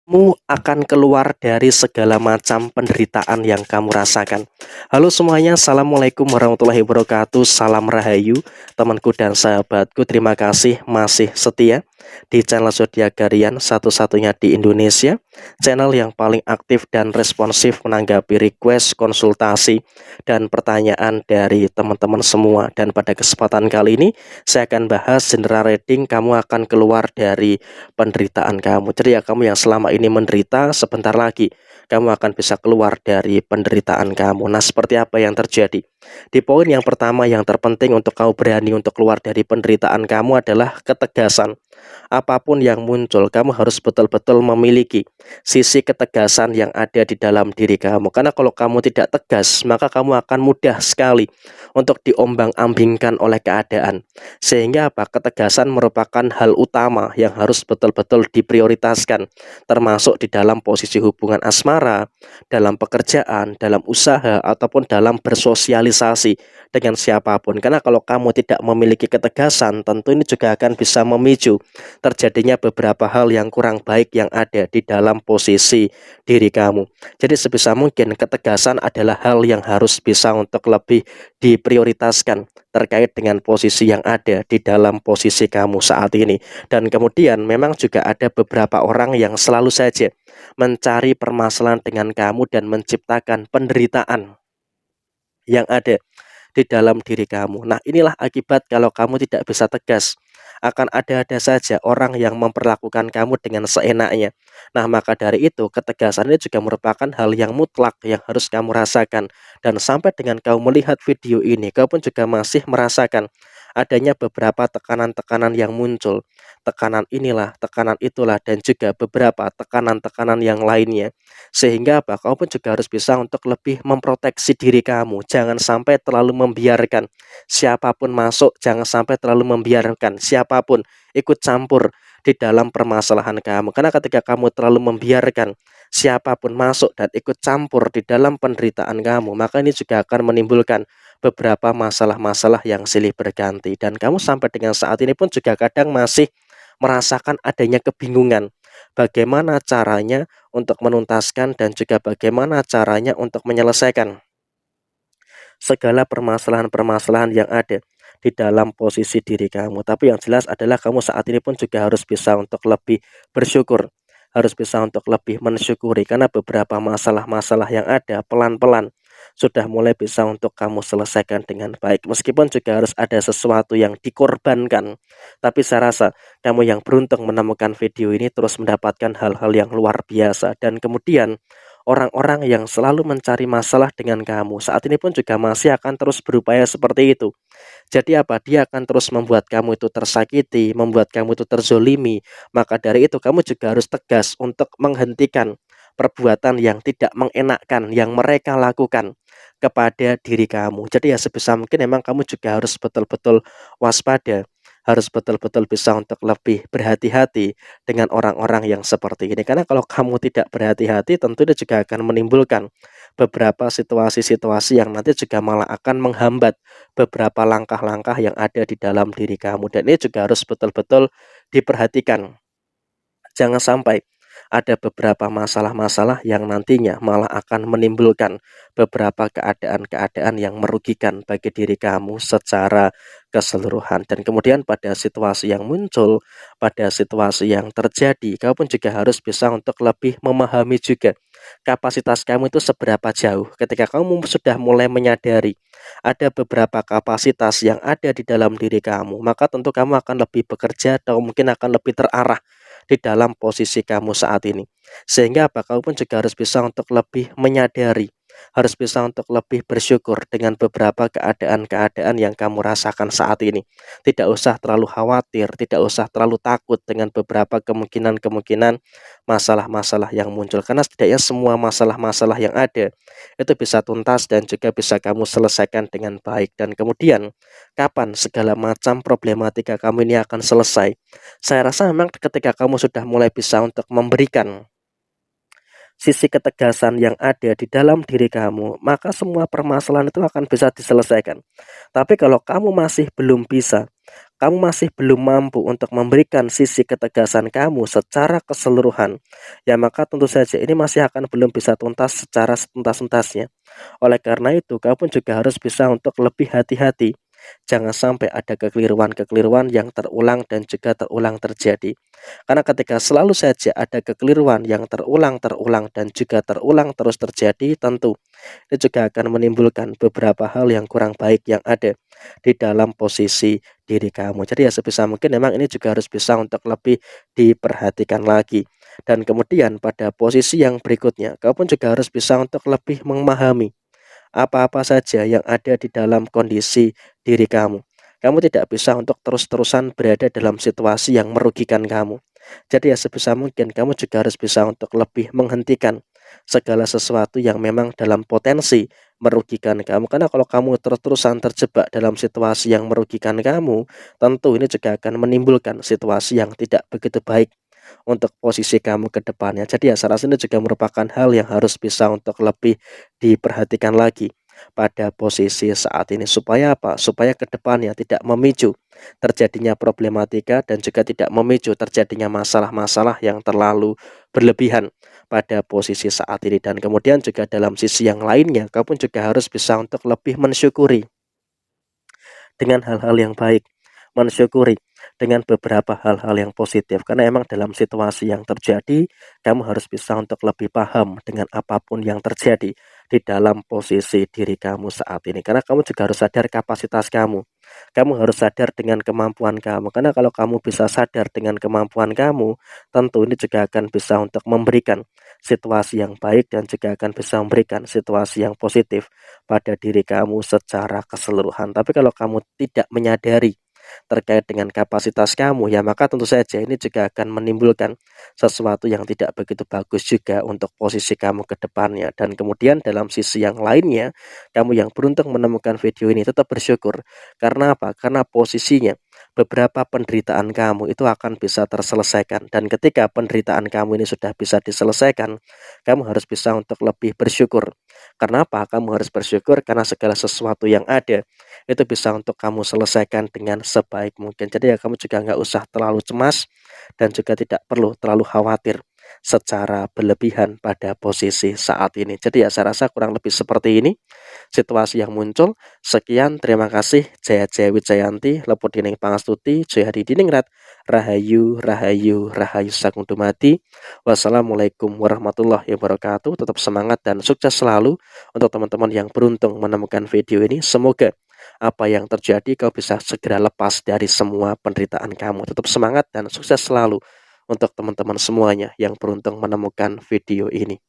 Kamu akan keluar dari segala macam penderitaan yang kamu rasakan. Halo semuanya, assalamualaikum warahmatullahi wabarakatuh. Salam rahayu, temanku dan sahabatku. Terima kasih masih setia di channel Zodiak Harian, satu-satunya di Indonesia. Channel yang paling aktif dan responsif menanggapi request, konsultasi, dan pertanyaan dari teman-teman semua. Dan pada kesempatan kali ini, saya akan bahas general reading. Kamu akan keluar dari penderitaan kamu. Jadi ya, kamu yang selama ini menderita, sebentar lagi kamu akan bisa keluar dari penderitaan kamu. Nah, seperti apa yang terjadi? Di poin yang pertama yang terpenting untuk kamu berani untuk keluar dari penderitaan kamu adalah ketegasan. Apapun yang muncul, kamu harus betul-betul memiliki sisi ketegasan yang ada di dalam diri kamu. Karena kalau kamu tidak tegas, maka kamu akan mudah sekali untuk diombang-ambingkan oleh keadaan. Sehingga apa? Ketegasan merupakan hal utama yang harus betul-betul diprioritaskan, termasuk di dalam posisi hubungan asmara, dalam pekerjaan, dalam usaha, ataupun dalam bersosialisasi dengan siapapun. Karena kalau kamu tidak memiliki ketegasan, tentu ini juga akan bisa memicu terjadinya beberapa hal yang kurang baik yang ada di dalam posisi diri kamu. Jadi sebisa mungkin ketegasan adalah hal yang harus bisa untuk lebih diprioritaskan terkait dengan posisi yang ada di dalam posisi kamu saat ini. Dan kemudian memang juga ada beberapa orang yang selalu saja mencari permasalahan dengan kamu dan menciptakan penderitaan yang ada di dalam diri kamu. Nah, inilah akibat kalau kamu tidak bisa tegas. Akan ada-ada saja orang yang memperlakukan kamu dengan seenaknya. Nah, maka dari itu, ketegasan ini juga merupakan hal yang mutlak yang harus kamu rasakan. Dan sampai dengan kamu melihat video ini, kau pun juga masih merasakan adanya beberapa tekanan-tekanan yang muncul. Tekanan inilah, tekanan itulah, dan juga beberapa tekanan-tekanan yang lainnya. Sehingga apa? Kau pun juga harus bisa untuk lebih memproteksi diri kamu. Jangan sampai terlalu membiarkan siapapun masuk, jangan sampai terlalu membiarkan siapapun ikut campur di dalam permasalahan kamu. Karena ketika kamu terlalu membiarkan siapapun masuk dan ikut campur di dalam penderitaan kamu, maka ini juga akan menimbulkan beberapa masalah-masalah yang silih berganti. Dan kamu sampai dengan saat ini pun juga kadang masih merasakan adanya kebingungan. Bagaimana caranya untuk menuntaskan dan juga bagaimana caranya untuk menyelesaikan segala permasalahan-permasalahan yang ada di dalam posisi diri kamu. Tapi yang jelas adalah kamu saat ini pun juga harus bisa untuk lebih bersyukur, harus bisa untuk lebih mensyukuri karena beberapa masalah-masalah yang ada pelan-pelan sudah mulai bisa untuk kamu selesaikan dengan baik. Meskipun juga harus ada sesuatu yang dikorbankan, tapi saya rasa kamu yang beruntung menemukan video ini terus mendapatkan hal-hal yang luar biasa. Dan kemudian orang-orang yang selalu mencari masalah dengan kamu saat ini pun juga masih akan terus berupaya seperti itu. Jadi apa? Dia akan terus membuat kamu itu tersakiti, membuat kamu itu terzolimi. Maka dari itu kamu juga harus tegas untuk menghentikan perbuatan yang tidak mengenakkan yang mereka lakukan kepada diri kamu. Jadi ya sebisa mungkin memang kamu juga harus betul-betul waspada, harus betul-betul bisa untuk lebih berhati-hati dengan orang-orang yang seperti ini. Karena kalau kamu tidak berhati-hati tentu dia juga akan menimbulkan beberapa situasi-situasi yang nanti juga malah akan menghambat beberapa langkah-langkah yang ada di dalam diri kamu. Dan ini juga harus betul-betul diperhatikan. Jangan sampai ada beberapa masalah-masalah yang nantinya malah akan menimbulkan beberapa keadaan-keadaan yang merugikan bagi diri kamu secara keseluruhan. Dan kemudian pada situasi yang muncul, pada situasi yang terjadi, kamu pun juga harus bisa untuk lebih memahami juga kapasitas kamu itu seberapa jauh. Ketika kamu sudah mulai menyadari ada beberapa kapasitas yang ada di dalam diri kamu, maka tentu kamu akan lebih bekerja atau mungkin akan lebih terarah di dalam posisi kamu saat ini. Sehingga apa? Kamu pun juga harus bisa untuk lebih menyadari, harus bisa untuk lebih bersyukur dengan beberapa keadaan-keadaan yang kamu rasakan saat ini. Tidak usah terlalu khawatir, tidak usah terlalu takut dengan beberapa kemungkinan-kemungkinan masalah-masalah yang muncul. Karena setidaknya semua masalah-masalah yang ada itu bisa tuntas dan juga bisa kamu selesaikan dengan baik. Dan kemudian kapan segala macam problematika kamu ini akan selesai? Saya rasa memang ketika kamu sudah mulai bisa untuk memberikan sisi ketegasan yang ada di dalam diri kamu, maka semua permasalahan itu akan bisa diselesaikan. Tapi kalau kamu masih belum bisa, kamu masih belum mampu untuk memberikan sisi ketegasan kamu secara keseluruhan, ya maka tentu saja ini masih akan belum bisa tuntas secara setuntas-tuntasnya. Oleh karena itu, kamu pun juga harus bisa untuk lebih hati-hati. Jangan sampai ada kekeliruan-kekeliruan yang terulang dan juga terulang terjadi. Karena ketika selalu saja ada kekeliruan yang terulang-terulang dan juga terulang terus terjadi, tentu ini juga akan menimbulkan beberapa hal yang kurang baik yang ada di dalam posisi diri kamu. Jadi ya sebisa mungkin memang ini juga harus bisa untuk lebih diperhatikan lagi. Dan kemudian pada posisi yang berikutnya, kamu pun juga harus bisa untuk lebih memahami apa-apa saja yang ada di dalam kondisi diri kamu. Kamu tidak bisa untuk terus-terusan berada dalam situasi yang merugikan kamu. Jadi ya sebisa mungkin kamu juga harus bisa untuk lebih menghentikan segala sesuatu yang memang dalam potensi merugikan kamu. Karena kalau kamu terus-terusan terjebak dalam situasi yang merugikan kamu, tentu ini juga akan menimbulkan situasi yang tidak begitu baik untuk posisi kamu ke depannya. Jadi ya saya rasa ini juga merupakan hal yang harus bisa untuk lebih diperhatikan lagi pada posisi saat ini supaya apa? Supaya ke depannya tidak memicu terjadinya problematika dan juga tidak memicu terjadinya masalah-masalah yang terlalu berlebihan pada posisi saat ini. Dan kemudian juga dalam sisi yang lainnya, kamu juga harus bisa untuk lebih mensyukuri dengan hal-hal yang baik, mensyukuri dengan beberapa hal-hal yang positif. Karena emang dalam situasi yang terjadi, kamu harus bisa untuk lebih paham dengan apapun yang terjadi di dalam posisi diri kamu saat ini. Karena kamu juga harus sadar kapasitas kamu. Kamu harus sadar dengan kemampuan kamu. Karena kalau kamu bisa sadar dengan kemampuan kamu, tentu ini juga akan bisa untuk memberikan situasi yang baik dan juga akan bisa memberikan situasi yang positif pada diri kamu secara keseluruhan. Tapi kalau kamu tidak menyadari terkait dengan kapasitas kamu, ya maka tentu saja ini juga akan menimbulkan sesuatu yang tidak begitu bagus juga untuk posisi kamu ke depannya. Dan kemudian dalam sisi yang lainnya, kamu yang beruntung menemukan video ini tetap bersyukur. Karena apa? Karena posisinya beberapa penderitaan kamu itu akan bisa terselesaikan. Dan ketika penderitaan kamu ini sudah bisa diselesaikan, kamu harus bisa untuk lebih bersyukur. Karena apa? Kamu harus bersyukur karena segala sesuatu yang ada itu bisa untuk kamu selesaikan dengan sebaik mungkin. Jadi ya kamu juga nggak usah terlalu cemas dan juga tidak perlu terlalu khawatir secara berlebihan pada posisi saat ini. Jadi ya saya rasa kurang lebih seperti ini situasi yang muncul. Sekian, terima kasih. Jaya Jaya Wijayanti, Leput Dining Pangastuti, Jaya Hadi Diningrat, Rahayu, Rahayu, Rahayu Sagung Dumadi. Wassalamualaikum warahmatullahi wabarakatuh. Tetap semangat dan sukses selalu untuk teman-teman yang beruntung menemukan video ini. Semoga apa yang terjadi kau bisa segera lepas dari semua penderitaan kamu. Tetap semangat dan sukses selalu untuk teman-teman semuanya yang beruntung menemukan video ini.